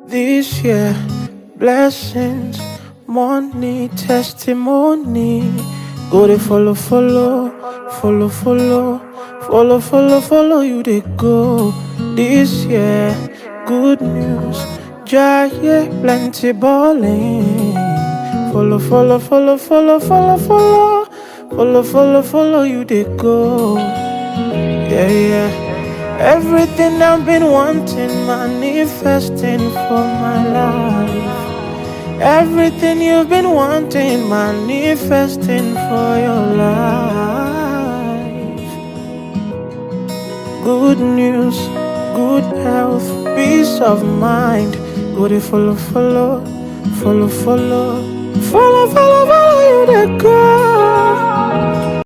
This year, blessings, money, testimony. Go they follow, follow, follow, follow, follow, follow, follow you they go. This year, good news, giant plenty balling. Follow, follow, follow, follow, follow, follow, follow, follow, follow you they go. Yeah, yeah. Everything I've been wanting, manifesting for my life. Everything you've been wanting, manifesting for your life. Good news, good health, peace of mind. Go to follow, follow, follow, follow, follow, follow, follow you to go.